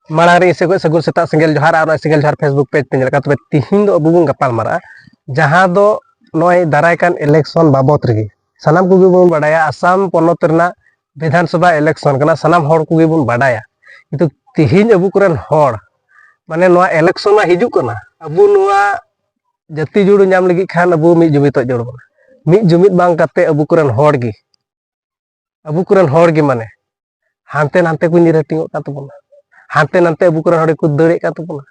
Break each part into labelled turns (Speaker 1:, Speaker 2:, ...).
Speaker 1: मांग रे से सगुन सेता सिंगल जोहार और सिंगल जोहार फेसबुक पेज पे तबे तिहिन दो अबु बुन गपाल मारा जहां दो नय दाराय कान इलेक्शन बाबत रे सानाम को बुन बाडाया आसाम पनत रना विधानसभा इलेक्शन कना सानाम हर को बुन बाडाया किंतु तिहिन अबु कुरन हर माने नोआ इलेक्शन मा हिजु कना अबु नोआ जाति जुड़ नाम लगी खान अबु मी जुमित जोड़ बना मी जुमित बांग काते अबु कुरन हर गी माने हानते नानते को निरटिंग का तबना हानते नानते अबु कुरन हर को दड़े का तबना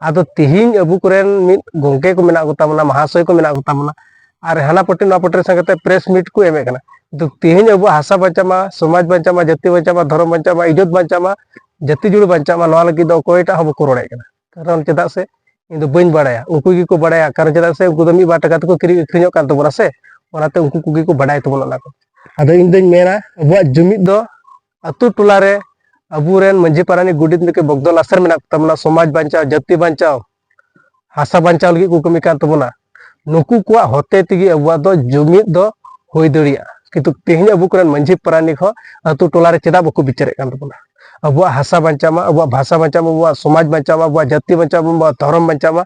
Speaker 1: आदो तिहिन अबु कुरन मिद गोंके को मेना गोतामना महाशय को मेना गोतामना और हाना पट्टी ना पट्टी संगते प्रेस मीट को एमे कना तो तिहिन अबु हासा बचामा समाज बचामा जाति बचामा धर्म बचामा इज्जत बचामा जाति जुड़ बचामा नोआ लगी दो कोइटा हबो को रोड़े कना कारण चेदा से इन दो बइन बाड़ाया उनको गी को बाड़ाया कारण चेदा से उनको दो मी बार टका को किरी अखरिño कान तबना से ओनाते उनको कुगी को बाड़ाय तबना ना को आदो इन दोñ मेना अबुआ जुमित दो अतु टोला रे अबुरेन मंझी पारानी गुडित के बगदल आसर मेना तमना समाज बचाव जाति बचाव हासा बचाव लगी को कमी कान तबना नुकु को होते तिगी अबुआ दो जुमित दो होई दड़िया किंतु तेहिन अबु कुरन मंझी पारानी खो अतु टोला रे चेदा बको बिचारे कान तबना अबुआ हासा बचामा अबुआ भाषा बचामा अबुआ समाज बचामा अबुआ जाति बचामा अबुआ धर्म बचामा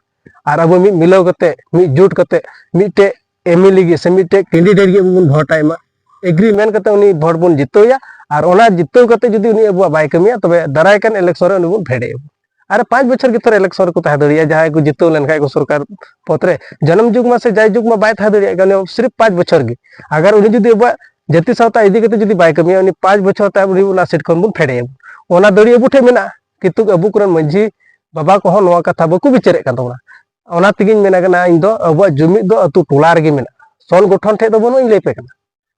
Speaker 1: और अब मी मिलाव कते मी जुट कते मिटे एमएलए से मिटे कैंडिडेट गे बुन भोटाइमा एग्रीमेंट कते उनी भोट बुन जितोया और ओना जितो कते जदि उनी अबुआ बाय कमिया तबे दाराय कान इलेक्शन रे उनी बुन भेड़े और 5 बछर के थोर इलेक्शन को तह दड़िया जहां को जितो लेन खाय को सरकार पत्रे जन्म जुग मा से जाय जुग मा बाय तह दड़िया गने सिर्फ 5 बछर गे अगर उनी जदि अबुआ जाति सावता इदी कते जदि बाय कमिया उनी 5 बछर ता उनी उना सीट खन बुन फेड़े ओना दड़िया बुठे मेना किंतु अबु कुरन मंझी बाबा को हो नोआ कथा बको बिचारे कान तोना ओना तिगिन मेना कना इन दो अबुआ जुमित दो अतु टोला रे गे मेना सन गठन ठे दो बनो इन लेपे कना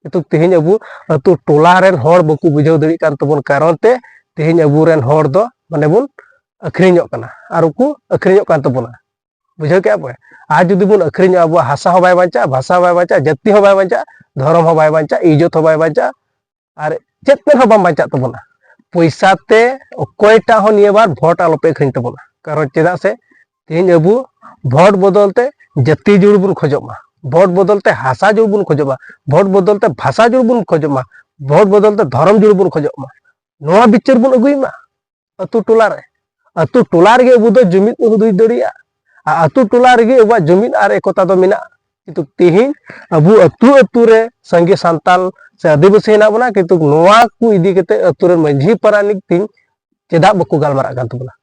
Speaker 1: किंतु तिहिन अबु अतु टोला रेन हर बको बुझाव दड़ी कान तबन कारण ते तिहिन अबु रेन हर दो माने बुन अखरिño कना और उकु अखरिño कान तबना बुझाव के आपे आज जदि बुन अखरिño अबु हासा हो बाय बांचा भाषा हो बाय बांचा जाति हो बाय बांचा धर्म हो बाय बांचा इज्जत हो बाय बांचा और चेतन हो बाम बांचा तबना पैसा ते कोयटा हो निये बार भोट आलोपे अखरिñ तबना कारण चेदा से तिहिन अबु भोट बदलते जाति जुड़ बुन खोजमा भोट बदलते हासा जुड़ बुन खोजमा भोट बदलते भाषा जुड़ बुन खोजमा भोट बदलते धर्म जुड़ बुन खोजमा नोआ बिचार बुन अगुइमा अतु टोला रे अबु दो जुमित हुदुई दड़िया अतु टोला रे अबुआ जुमित और एकता दो मिना किंतु तिहिन अबु अतु अतु रे संगे सांताल से आदिवासी हेना बना किंतु नोआ को इदी कते अतु रे मंझी पारानिक तिन चेदा बको गालमारा कान तबना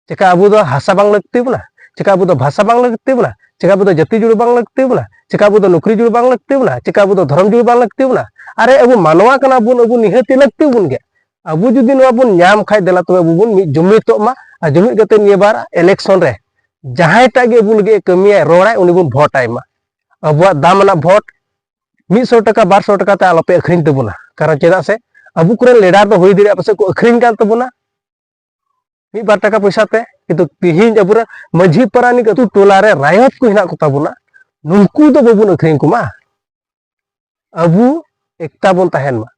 Speaker 1: चेका अबु दो हासा बांग लगती बना चेका अबु दो भाषा बांग लगती बना चेका अबु दो जाति जुड़ बांग लगती बना चेका अबु दो नौकरी जुड़ बांग लगती बना चेका अबु दो धर्म जुड़ बांग लगती बना अरे अबु मानवा कना बुन अबु निहति लगती बुन गे अबु जुदी नोआ बुन न्याम खाय देला तबे अबु बुन जुमितो मा आ जुमित कते निये बार इलेक्शन रे जहां टागे अबु लगे कमिया रोड़ाय उनी बुन भोटाय मा अबुआ दाम ना भोट 100 टका 200 टका ते आलोपे अखरिñ तबना कारण चेदा से अबु कुरन लेडर दो होई दिरिया पसे को अखरिñ कान तबना 1-2 टका पैसा ते किंतु तिहिन अबुरा मंझी पारानी अतु टोला रे रायत को हिना को तबना नुनकु दो बबुन अखरिñ कुमा अबु एकता बन तहन मा